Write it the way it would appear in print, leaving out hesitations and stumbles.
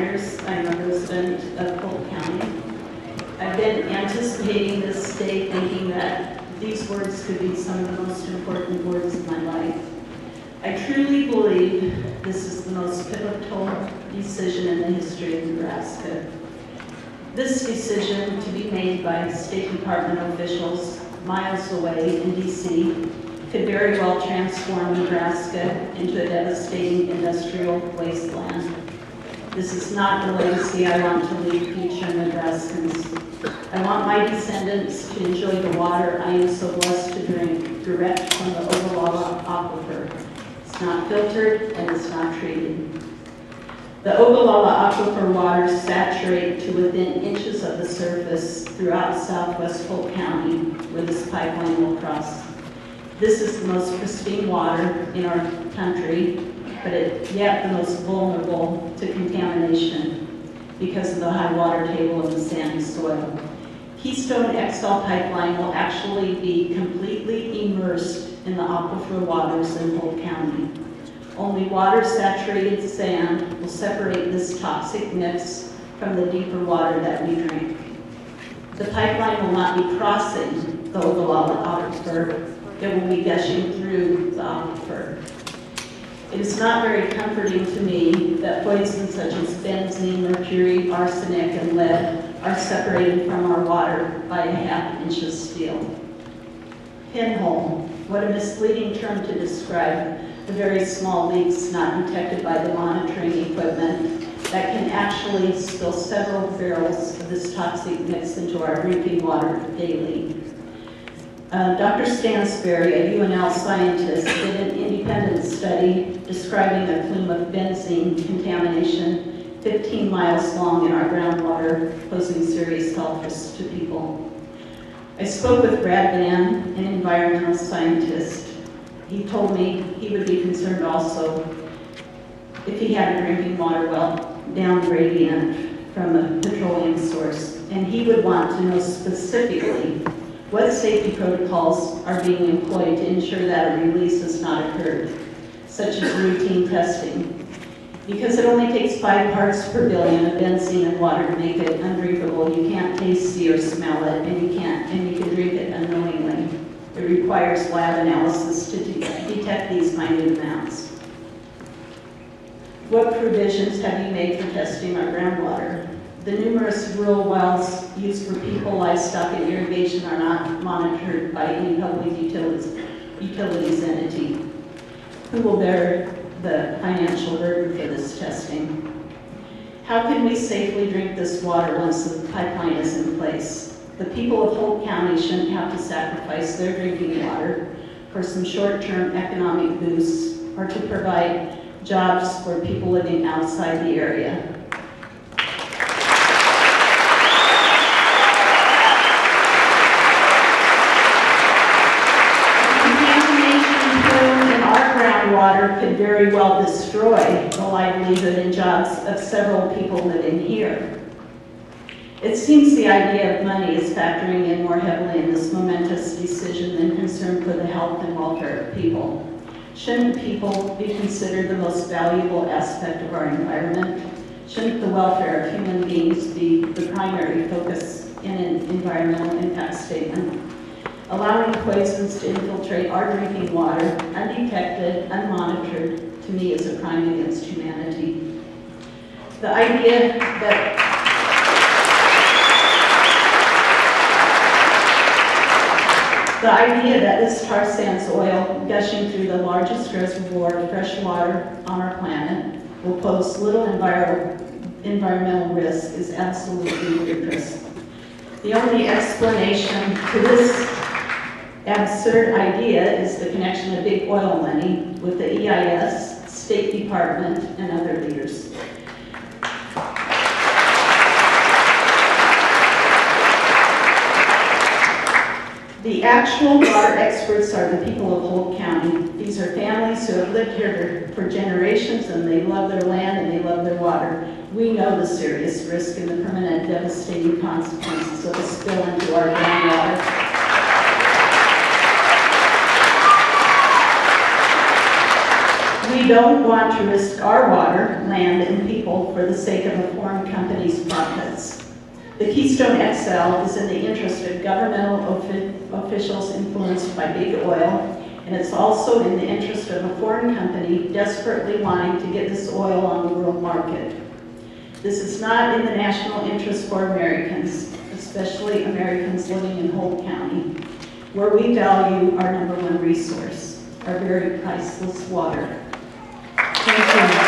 Myers. I'm a resident of Holt County. I've been anticipating this day, thinking that these words could be some of the most important words of my life. I truly believe this is the most pivotal decision in the history of Nebraska. This decision, to be made by State Department officials miles away in D.C., could very well transform Nebraska into a devastating industrial wasteland. This is not the legacy I want to leave future Nebraskans. I want my descendants to enjoy the water I am so blessed to drink direct from the Ogallala Aquifer. It's not filtered and it's not treated. The Ogallala Aquifer waters saturate to within inches of the surface throughout southwest Holt County, where this pipeline will cross. This is the most pristine water in our country, but yet the most vulnerable to contamination because of the high water table of the sandy soil. Keystone XL pipeline will actually be completely immersed in the aquifer waters in Holt County. Only water-saturated sand will separate this toxic mix from the deeper water that we drink. The pipeline will not be crossing the Ogallala Aquifer. It will be gushing through the aquifer. It is not very comforting to me that poisons such as benzene, mercury, arsenic, and lead are separated from our water by a half-inch of steel. Pinhole, what a misleading term to describe the very small leaks not detected by the monitoring equipment that can actually spill several barrels of this toxic mix into our drinking water daily. Dr. Stansberry, a UNL scientist, did an independent study describing a plume of benzene contamination 15 miles long in our groundwater, posing serious health risks to people. I spoke with Brad Van, an environmental scientist. He told me he would be concerned also if he had a drinking water well down gradient from a petroleum source, and he would want to know specifically what safety protocols are being employed to ensure that a release has not occurred, such as routine testing. Because it only takes 5 parts per billion of benzene in water to make it undrinkable, you can't taste, see, or smell it, and you can drink it unknowingly. It requires lab analysis to detect these minute amounts. What provisions have you made for testing our groundwater? The numerous rural wells used for people, livestock, and irrigation are not monitored by any public utilities entity. Who will bear the financial burden for this testing? How can we safely drink this water once the pipeline is in place? The people of Holt County shouldn't have to sacrifice their drinking water for some short-term economic boosts or to provide jobs for people living outside the area. Water could very well destroy the livelihood and jobs of several people living here. It seems the idea of money is factoring in more heavily in this momentous decision than concern for the health and welfare of people. Shouldn't people be considered the most valuable aspect of our environment? Shouldn't the welfare of human beings be the primary focus in an environmental impact statement? Allowing poisons to infiltrate our drinking water, undetected, unmonitored, to me is a crime against humanity. The idea that this tar sands oil gushing through the largest reservoir of fresh water on our planet will pose little environmental risk is absolutely ludicrous. The only explanation to this absurd idea is the connection of big oil money with the EIS, State Department, and other leaders. The actual water experts are the people of Holt County. These are families who have lived here for generations, and they love their land and they love their water. We know the serious risk and the permanent devastating consequences of a spill into our groundwater. We don't want to risk our water, land, and people for the sake of a foreign company's profits. The Keystone XL is in the interest of governmental officials influenced by big oil, and it's also in the interest of a foreign company desperately wanting to get this oil on the world market. This is not in the national interest for Americans, especially Americans living in Holt County, where we value our #1 resource, our very priceless water. Thank you.